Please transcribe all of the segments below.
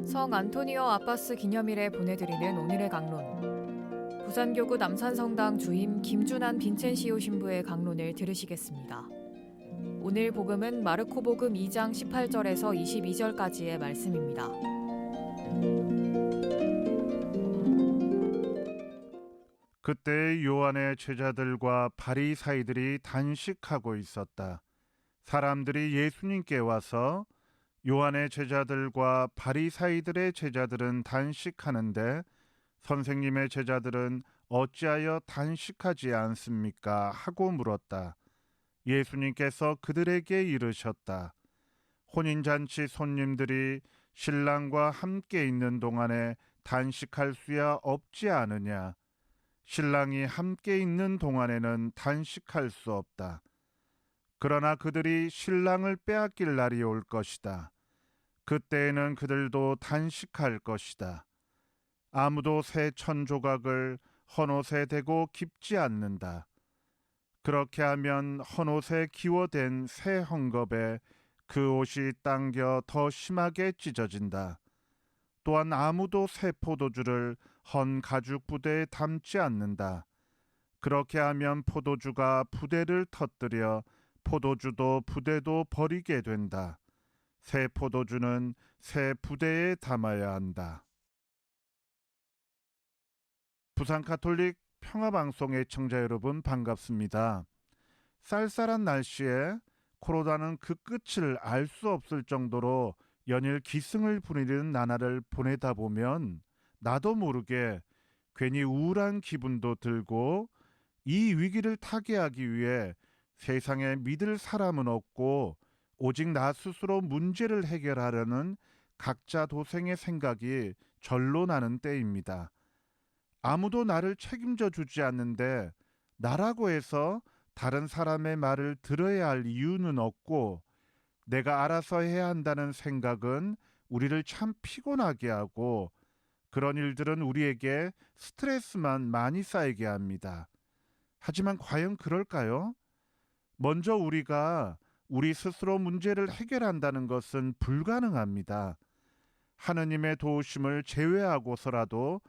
성 안토니오 아빠스 기념일에 보내드리는 오늘의 강론. 부산교구 남산성당 주임 김준한 빈첸시오 신부의 강론을 들으시겠습니다. 오늘 복음은 마르코 복음 2장 18절에서 22절까지의 말씀입니다. 그때 요한의 제자들과 바리사이들이 단식하고 있었다. 사람들이 예수님께 와서 요한의 제자들과 바리사이들의 제자들은 단식하는데 선생님의 제자들은 어찌하여 단식하지 않습니까? 하고 물었다. 예수님께서 그들에게 이르셨다. 혼인잔치 손님들이 신랑과 함께 있는 동안에 단식할 수야 없지 않으냐? 신랑이 함께 있는 동안에는 단식할 수 없다. 그러나 그들이 신랑을 빼앗길 날이 올 것이다. 그때에는 그들도 단식할 것이다. 아무도 새 천조각을 헌옷에 대고 깁지 않는다. 그렇게 하면 헌옷에 기워댄 새 헝겊에 그 옷이 당겨 더 심하게 찢어진다. 또한 아무도 새 포도주를 헌 가죽 부대에 담지 않는다. 그렇게 하면 포도주가 부대를 터뜨려 포도주도 부대도 버리게 된다. 새 포도주는 새 부대에 담아야 한다. 부산 가톨릭 평화방송의 청자 여러분 반갑습니다. 쌀쌀한 날씨에 코로나는 그 끝을 알 수 없을 정도로 연일 기승을 부리는 나날을 보내다 보면 나도 모르게 괜히 우울한 기분도 들고 이 위기를 타개하기 위해 세상에 믿을 사람은 없고 오직 나 스스로 문제를 해결하려는 각자 도생의 생각이 절로 나는 때입니다. 아무도 나를 책임져 주지 않는데 나라고 해서 다른 사람의 말을 들어야 할 이유는 없고 내가 알아서 해야 한다는 생각은 우리를 참 피곤하게 하고 그런 일들은 우리에게 스트레스만 많이 쌓이게 합니다. 하지만 과연 그럴까요? 먼저 우리가 우리 스스로 문제를 해결한다는 것은 불가능합니다. 하느님의 도우심을 제외하고서라도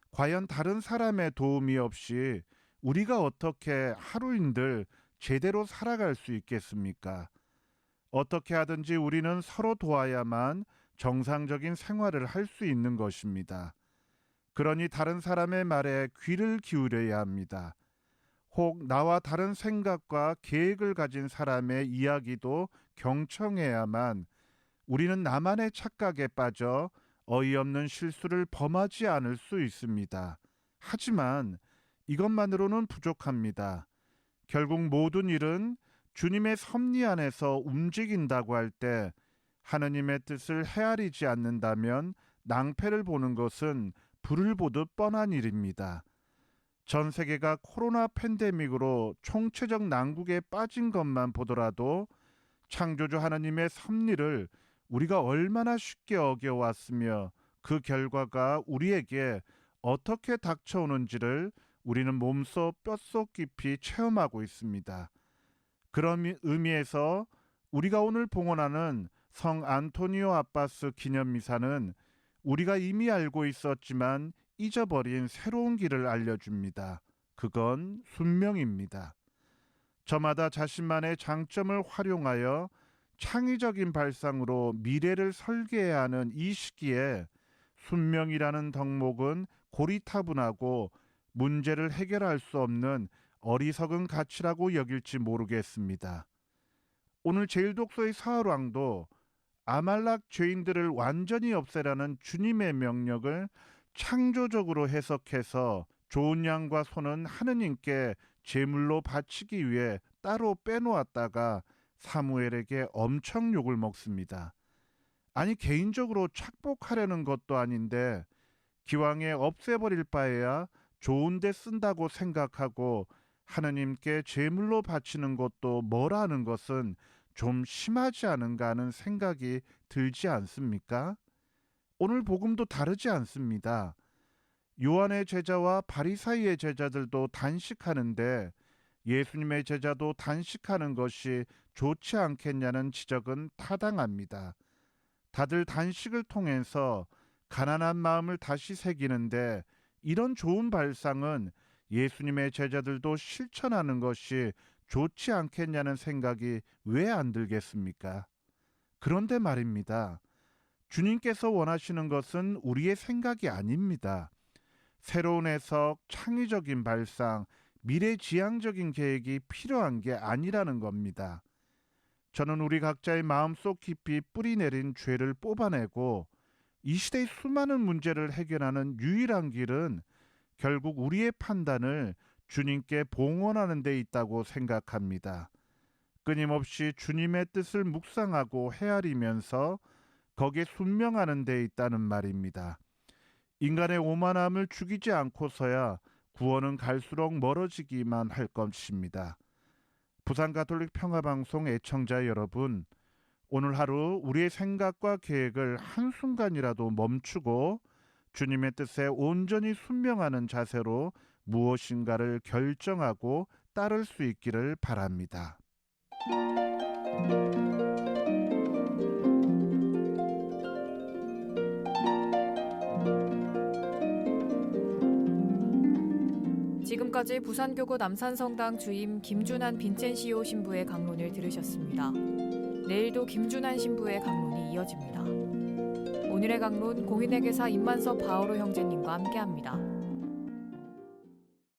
과연 다른 사람의 도움이 없이 우리가 어떻게 하루인들 제대로 살아갈 수 있겠습니까? 어떻게 하든지 우리는 서로 도와야만 정상적인 생활을 할 수 있는 것입니다. 그러니 다른 사람의 말에 귀를 기울여야 합니다. 혹 나와 다른 생각과 계획을 가진 사람의 이야기도 경청해야만 우리는 나만의 착각에 빠져 어이없는 실수를 범하지 않을 수 있습니다. 하지만 이것만으로는 부족합니다. 결국 모든 일은 주님의 섭리 안에서 움직인다고 할 때 하느님의 뜻을 헤아리지 않는다면 낭패를 보는 것은 불을 보듯 뻔한 일입니다. 전 세계가 코로나 팬데믹으로 총체적 난국에 빠진 것만 보더라도 창조주 하느님의 섭리를 우리가 얼마나 쉽게 어겨왔으며 그 결과가 우리에게 어떻게 닥쳐오는지를 우리는 몸속 뼛속 깊이 체험하고 있습니다. 그런 의미에서 우리가 오늘 봉헌하는 성 안토니오 아빠스 기념미사는 우리가 이미 알고 있었지만 잊어버린 새로운 길을 알려줍니다. 그건 순명입니다. 저마다 자신만의 장점을 활용하여 창의적인 발상으로 미래를 설계해야 하는 이 시기에 순명이라는 덕목은 고리타분하고 문제를 해결할 수 없는 어리석은 가치라고 여길지 모르겠습니다. 오늘 제일독서의 사울왕도 아말락 죄인들을 완전히 없애라는 주님의 명령을 창조적으로 해석해서 좋은 양과 소는 하느님께 제물로 바치기 위해 따로 빼놓았다가 사무엘에게 엄청 욕을 먹습니다. 아니 개인적으로 착복하려는 것도 아닌데 기왕에 없애버릴 바에야 좋은 데 쓴다고 생각하고 하느님께 제물로 바치는 것도 뭐라는 것은 좀 심하지 않은가 하는 생각이 들지 않습니까? 오늘 복음도 다르지 않습니다. 요한의 제자와 바리사이의 제자들도 단식하는데 예수님의 제자도 단식하는 것이 좋지 않겠냐는 지적은 타당합니다. 다들 단식을 통해서 가난한 마음을 다시 새기는데 이런 좋은 발상은 예수님의 제자들도 실천하는 것이 좋지 않겠냐는 생각이 왜 안 들겠습니까? 그런데 말입니다. 주님께서 원하시는 것은 우리의 생각이 아닙니다. 새로운 해석, 창의적인 발상, 미래지향적인 계획이 필요한 게 아니라는 겁니다. 저는 우리 각자의 마음속 깊이 뿌리내린 죄를 뽑아내고 이 시대의 수많은 문제를 해결하는 유일한 길은 결국 우리의 판단을 주님께 봉헌하는 데 있다고 생각합니다. 끊임없이 주님의 뜻을 묵상하고 헤아리면서 거기에 순명하는 데 있다는 말입니다. 인간의 오만함을 죽이지 않고서야 구원은 갈수록 멀어지기만 할 것입니다. 부산 가톨릭 평화방송 애청자 여러분, 오늘 하루 우리의 생각과 계획을 한순간이라도 멈추고 주님의 뜻에 온전히 순명하는 자세로 무엇인가를 결정하고 따를 수 있기를 바랍니다. 지금까지 부산교구 남산성당 주임 김준한 빈첸시오 신부의 강론을 들으셨습니다. 내일도 김준한 신부의 강론이 이어집니다. 오늘의 강론 공인회계사 임만섭 바오로 형제님과 함께합니다.